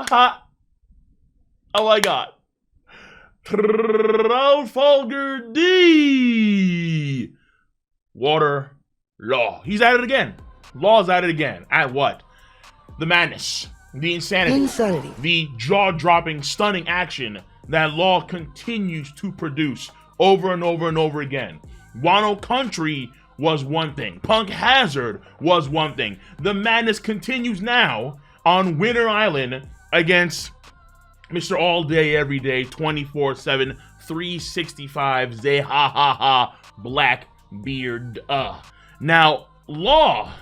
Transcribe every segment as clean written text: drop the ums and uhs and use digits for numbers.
Ha! Oh my god. Trafalgar D. Water Law. He's at it again. Law's at it again. At what? The madness. The insanity. The jaw-dropping, stunning action that Law continues to produce over and over and over again. Wano Country was one thing. Punk Hazard was one thing. The madness continues now on Winter Island against Mr. All Day, Every Day, 24/7, 365, Zay ha ha ha, Blackbeard. Now, Law,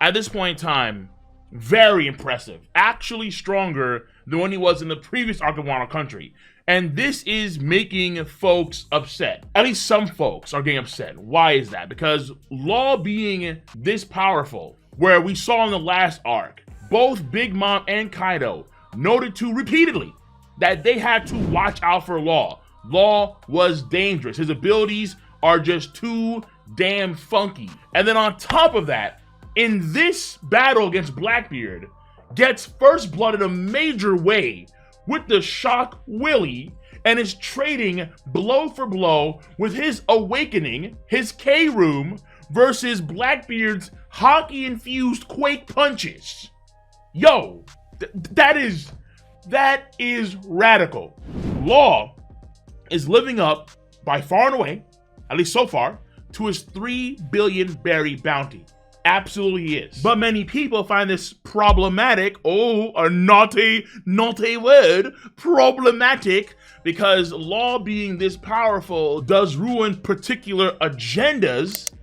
at this point in time, very impressive. Actually stronger than when he was in the previous arc of Wano Country. And this is making folks upset. At least some folks are getting upset. Why is that? Because Law being this powerful, where we saw in the last arc, both Big Mom and Kaido noted to repeatedly that they had to watch out for Law. Law was dangerous. His abilities are just too damn funky. And then on top of that, in this battle against Blackbeard, gets first blood in a major way with the Shock Willie and is trading blow for blow with his Awakening, his K-Room, versus Blackbeard's hockey-infused Quake punches. Yo, that is radical. Law is living up, by far and away, at least so far, to his 3 billion berry bounty. Absolutely is. But many people find this problematic. Oh, a naughty word. Problematic, because Law being this powerful does ruin particular agendas.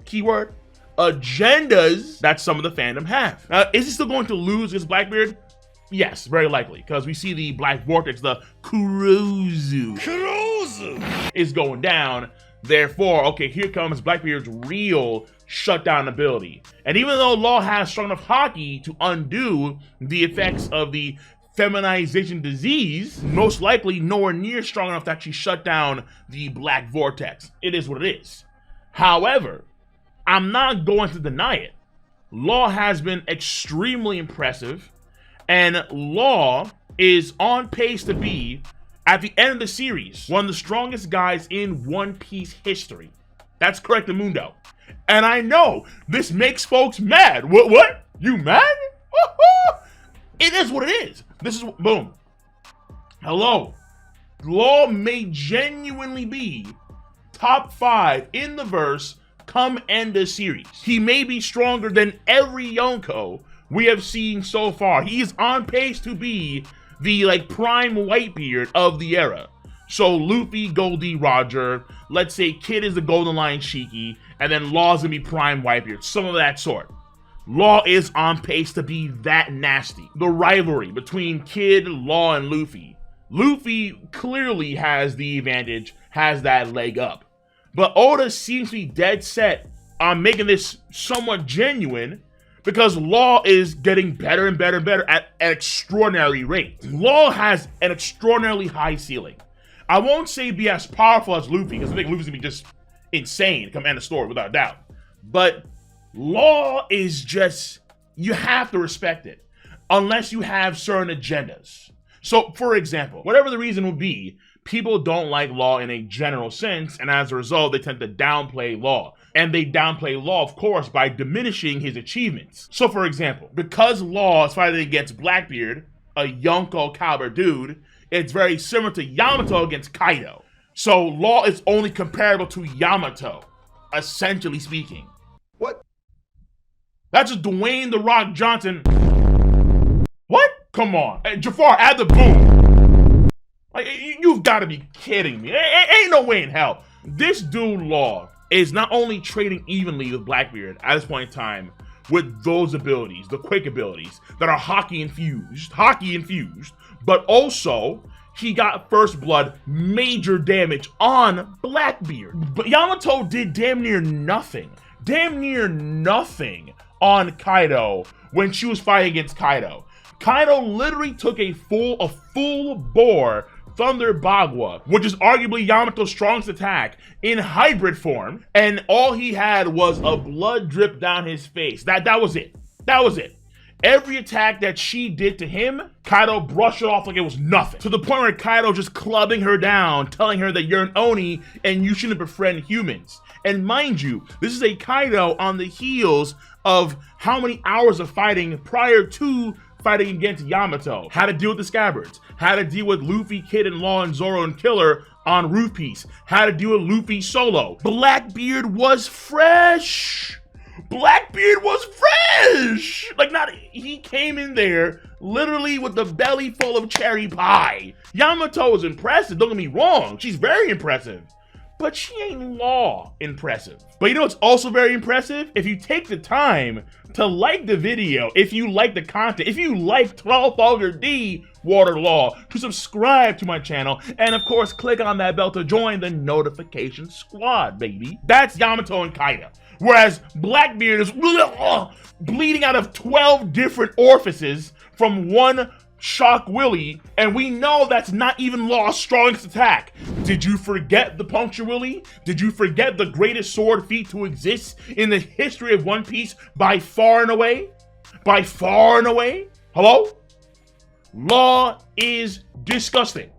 Keyword, agendas that some of the fandom have. Is he still going to lose against Blackbeard? Yes, very likely, because we see the Black Vortex, the Kurozu is going down. Therefore, okay, here comes Blackbeard's real shutdown ability. And even though Law has strong enough hockey to undo the effects of the feminization disease, most likely nowhere near strong enough to actually shut down the Black Vortex. It is what it is. However, I'm not going to deny it. Law has been extremely impressive, and Law is on pace to be, at the end of the series, one of the strongest guys in One Piece history. That's correct, Mundo. And I know this makes folks mad. What? You mad? It is what it is. This is, boom. Hello. Law may genuinely be top 5 in the verse come end of series. He may be stronger than every Yonko we have seen so far. He is on pace to be the prime Whitebeard of the era. So Luffy, Goldie, Roger, let's say Kid is the Golden Lion Shiki, and then Law's gonna be prime Whitebeard, some of that sort. Law is on pace to be that nasty. The rivalry between Kid, Law, and Luffy. Luffy clearly has the advantage, has that leg up. But Oda seems to be dead set on making this somewhat genuine, because Law is getting better and better and better at an extraordinary rate. Law has an extraordinarily high ceiling. I won't say be as powerful as Luffy, because I think Luffy's gonna be just insane come end of story without a doubt. But Law is just, you have to respect it, unless you have certain agendas. So, for example, whatever the reason would be, people don't like Law in a general sense, and as a result, they tend to downplay Law. And they downplay Law, of course, by diminishing his achievements. So, for example, because Law is fighting against Blackbeard, a Yonko caliber dude, it's very similar to Yamato against Kaido. So, Law is only comparable to Yamato, essentially speaking. What? That's just Dwayne "The Rock" Johnson. What? Come on. Hey, Jafar, add the boom. You've got to be kidding me. Ain't no way in hell. This dude, Law, is not only trading evenly with Blackbeard at this point in time with those abilities, the quick abilities that are hockey infused, but also he got first blood major damage on Blackbeard. But Yamato did damn near nothing on Kaido when she was fighting against Kaido. Kaido literally took a full bore Thunder Bagua, which is arguably Yamato's strongest attack, in hybrid form, and all he had was a blood drip down his face. That was it. Every attack that she did to him, Kaido brushed it off like it was nothing. To the point where Kaido just clubbing her down, telling her that you're an Oni and you shouldn't befriend humans. And mind you, this is a Kaido on the heels of how many hours of fighting prior to fighting against Yamato. How to deal with the Scabbards. How to deal with Luffy, Kid, and Law, and Zoro, and Killer on Roof Piece. How to deal with Luffy solo. Blackbeard was fresh. Blackbeard was fresh! Like, he came in there literally with the belly full of cherry pie. Yamato is impressive, don't get me wrong. She's very impressive. But she ain't Law impressive. But you know what's also very impressive? If you take the time to like the video, if you like the content, if you like Trafalgar D Water Law, to subscribe to my channel, and of course click on that bell to join the notification squad, baby. That's Yamato and Kaido. Whereas Blackbeard is bleeding out of 12 different orifices from one Shock Willy, and we know that's not even Law's strongest attack. Did you forget the Puncture Willy? Did you forget the greatest sword feat to exist in the history of One Piece by far and away? By far and away? Hello? Law is disgusting.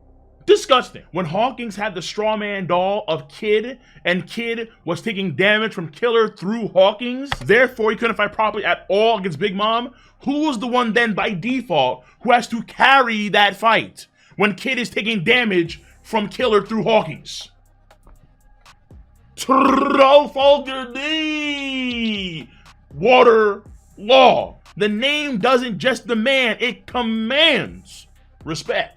Disgusting. When Hawkins had the straw man doll of Kid, and Kid was taking damage from Killer through Hawkins, therefore he couldn't fight properly at all against Big Mom, who was the one then by default who has to carry that fight when Kid is taking damage from Killer through Hawkins? Trafalgar D Water Law. The name doesn't just demand, it commands respect.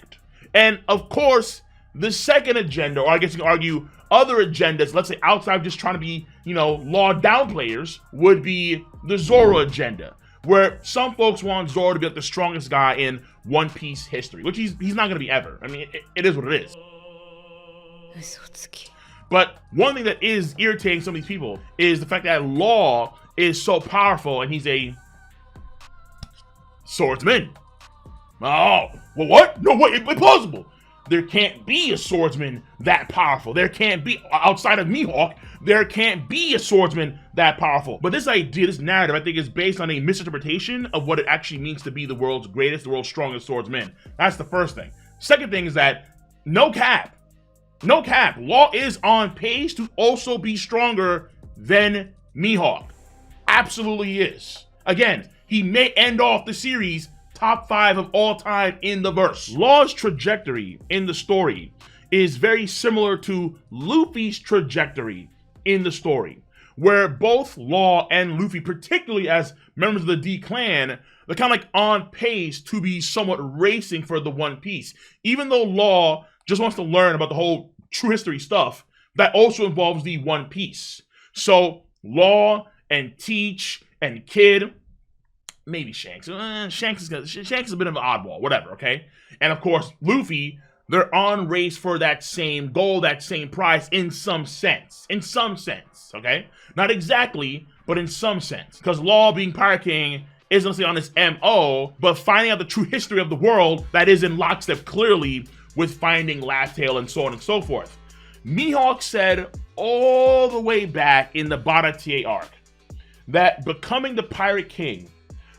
And of course, the second agenda, or I guess you can argue other agendas, let's say outside of just trying to be, Law downplayers, would be the Zoro agenda, where some folks want Zoro to be like the strongest guy in One Piece history, which he's not going to be ever. I mean, it is what it is. But one thing that is irritating some of these people is the fact that Law is so powerful and he's a swordsman. Oh, well, what? No, wait, impossible. There can't be a swordsman that powerful. There can't be, outside of Mihawk, there can't be a swordsman that powerful. But this idea, this narrative, I think is based on a misinterpretation of what it actually means to be the world's greatest, the world's strongest swordsman. That's the first thing. Second thing is that, no cap, Law is on pace to also be stronger than Mihawk. Absolutely is. Again, he may end off the series top 5 of all time in the verse. Law's trajectory in the story is very similar to Luffy's trajectory in the story, where both Law and Luffy, particularly as members of the D clan, they're kind of like on pace to be somewhat racing for the One Piece. Even though Law just wants to learn about the whole true history stuff, that also involves the One Piece. So Law and Teach and Kid, maybe Shanks. Shanks is a bit of an oddball, whatever, okay? And of course, Luffy, they're on race for that same goal, that same prize in some sense. In some sense, okay? Not exactly, but in some sense. Because Law being Pirate King isn't necessarily on his MO, but finding out the true history of the world that is in lockstep clearly with finding Laugh Tale and so on and so forth. Mihawk said all the way back in the Baratie arc that becoming the Pirate King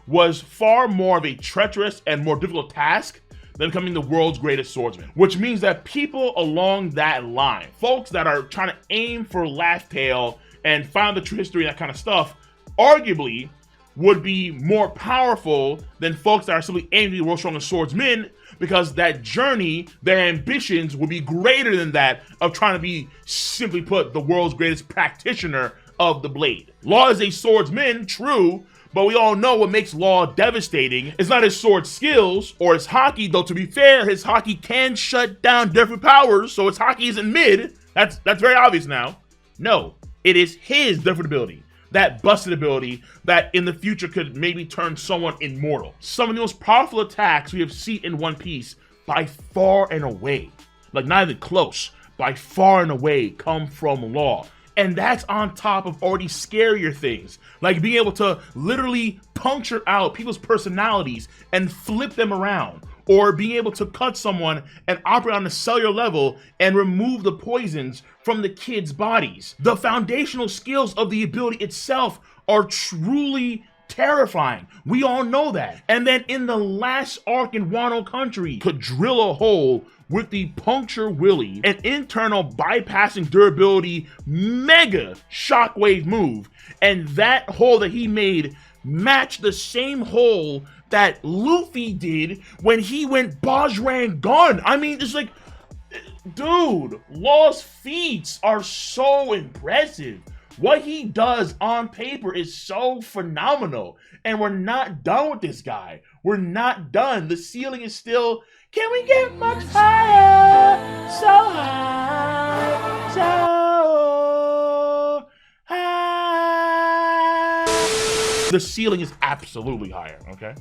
was far more of a treacherous and more difficult task than becoming the world's greatest swordsman. Which means that people along that line, folks that are trying to aim for Laugh Tale and find the true history and that kind of stuff, arguably would be more powerful than folks that are simply aiming to be the world's strongest swordsmen, because that journey, their ambitions would be greater than that of trying to be, simply put, the world's greatest practitioner of the blade. Law is a swordsman, true, but we all know what makes Law devastating is not his sword skills or his haki, though to be fair, his haki can shut down different powers, so his haki isn't mid. That's very obvious now. No, it is his different ability, that busted ability that in the future could maybe turn someone immortal. Some of the most powerful attacks we have seen in One Piece by far and away, like not even close, by far and away come from Law. And that's on top of already scarier things, like being able to literally puncture out people's personalities and flip them around, or being able to cut someone and operate on a cellular level and remove the poisons from the kids' bodies. The foundational skills of the ability itself are truly terrifying. We all know that. And then in the last arc in Wano Country, could drill a hole with the Puncture Willy, an internal bypassing durability mega shockwave move, and that hole that he made matched the same hole that Luffy did when he went Bajrang Gun. I mean, it's like, dude, Law's feats are so impressive. What he does on paper is so phenomenal. And we're not done with this guy. We're not done. The ceiling is still, can we get much higher? So high, so high. The ceiling is absolutely higher, okay?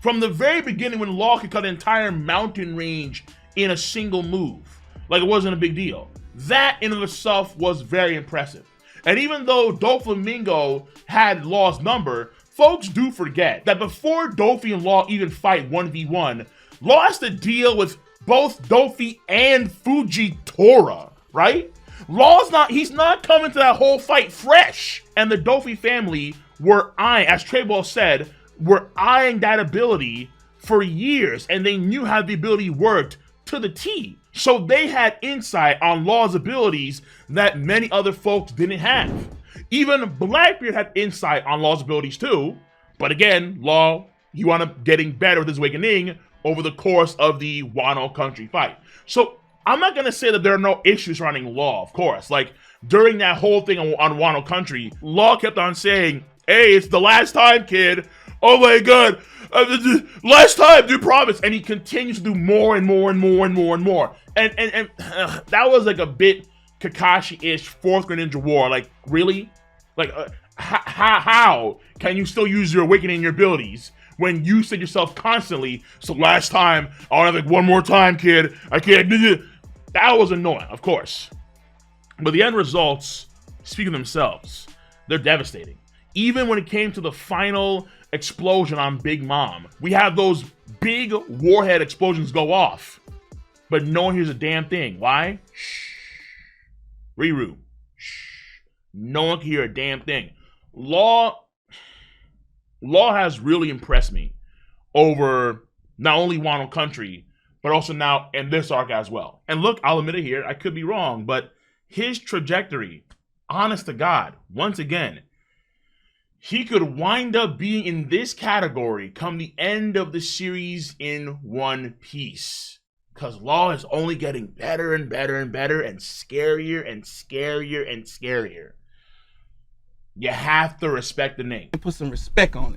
From the very beginning, when Law could cut an entire mountain range in a single move, like it wasn't a big deal, that in of itself was very impressive. And even though Doflamingo had Law's number, folks do forget that before Dofi and Law even fight 1v1, Law has to deal with both Dofi and Fujitora, right? He's not coming to that whole fight fresh. And the Dofi family were eyeing, as Treball said, were eyeing that ability for years, and they knew how the ability worked to the T. So they had insight on Law's abilities that many other folks didn't have. Even Blackbeard had insight on Law's abilities too, but again, Law, he wound up getting better with his awakening over the course of the Wano Country fight. So I'm not gonna say that there are no issues surrounding Law, of course. Like during that whole thing on Wano Country, Law kept on saying, hey, it's the last time, kid. Oh my God, last time, do promise. And he continues to do more and more and more and more and more. And that was like a bit Kakashi-ish fourth grade Ninja War. Like, really? Like, how can you still use your awakening and your abilities when you said yourself constantly, so last time, I want to have like one more time, kid. I can't do it. That was annoying, of course. But the end results speak for themselves. They're devastating. Even when it came to the final explosion on Big Mom, we have those big warhead explosions go off, but no one hears a damn thing. Why? Shh. Riru. Shh. No one can hear a damn thing. Law has really impressed me over not only Wano Country, but also now in this arc as well. And look, I'll admit it here, I could be wrong, but his trajectory, honest to God, once again, he could wind up being in this category come the end of the series in One Piece. Because Law is only getting better and better and better and scarier and scarier and scarier. You have to respect the name. Put some respect on it.